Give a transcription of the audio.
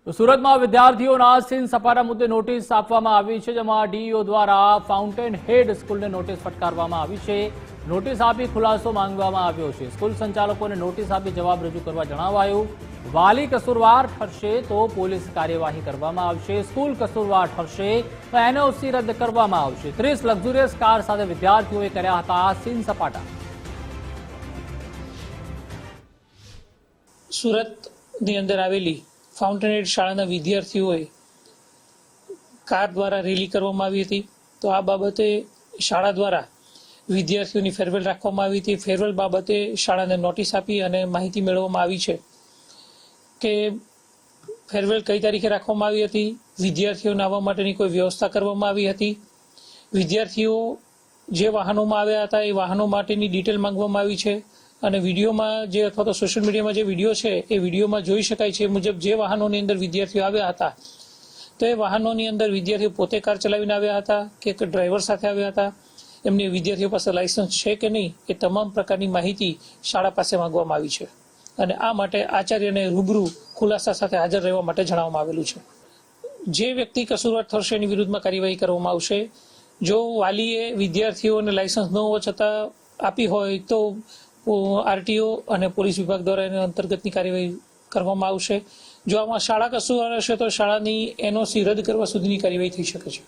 તો સુરતમાં વિદ્યાર્થીઓના સીન સપાટા મુદ્દે નોટિસ આપવામાં આવી છે, જેમાં ડીઈઓ દ્વારા ફાઉન્ટેન હેડ સ્કૂલને નોટિસ ફટકારવામાં આવી છે. નોટિસ આપી ખુલાસો માંગવામાં આવ્યો છે. સ્કૂલ સંચાલકોને નોટિસ આપી જવાબ રજૂ કરવા જણાવાયું. વાલી કસૂરવાર ઠરશે તો પોલીસ કાર્યવાહી કરવામાં આવશે. સ્કૂલ કસૂરવાર ઠરશે તો એનઓસી રદ કરવામાં આવશે. 30 લક્ઝુરિયસ કાર સાથે વિદ્યાર્થીઓએ કર્યા હતા સીન સપાટા. સુરતની અંદર આવેલી ફાઉન્ટેન હેડ શાળાના વિદ્યાર્થીઓએ કાર દ્વારા રેલી કરવામાં આવી હતી. તો આ બાબતે શાળા દ્વારા વિદ્યાર્થીઓની ફેરવેલ રાખવામાં આવી હતી. ફેરવેલ બાબતે શાળાને નોટિસ આપી અને માહિતી મેળવવામાં આવી છે કે ફેરવેલ કઈ તારીખે રાખવામાં આવી હતી, વિદ્યાર્થીઓને આવવા માટેની કોઈ વ્યવસ્થા કરવામાં આવી હતી, વિદ્યાર્થીઓ જે વાહનોમાં આવ્યા હતા એ વાહનો માટેની ડિટેલ માંગવામાં આવી છે. અને વિડીયોમાં જે અથવા તો સોશિયલ મીડિયામાં જે વિડીયો છે એ વિડીયોમાં જોઈ શકાય છે મુજબ જે વાહનોની અંદર વિદ્યાર્થીઓ આવ્યા હતા તો એ વાહનોની અંદર વિદ્યાર્થીઓ પોતે કાર ચલાવીને આવ્યા હતા કે ડ્રાઈવર સાથે આવ્યા હતા, એમની વિદ્યાર્થીઓ પાસે લાયસન્સ છે કે નહીં, એ તમામ પ્રકારની માહિતી શાળા પાસે માંગવામાં આવી છે. અને આ માટે આચાર્યને રૂબરૂ ખુલાસા સાથે હાજર રહેવા માટે જણાવવામાં આવેલું છે. જે વ્યક્તિ કસૂરવાર ઠરશે એની વિરુદ્ધમાં કાર્યવાહી કરવામાં આવશે. જો વાલીએ વિદ્યાર્થીઓને લાયસન્સ ન હોવા છતાં આપી હોય તો આરટીઓ અને પોલીસ વિભાગ દ્વારા એના અંતર્ગતની કાર્યવાહી કરવામાં આવશે. જો આમાં શાળા કસૂરવાર હશે તો શાળાની એનઓસી રદ કરવા સુધીની કાર્યવાહી થઈ શકે છે.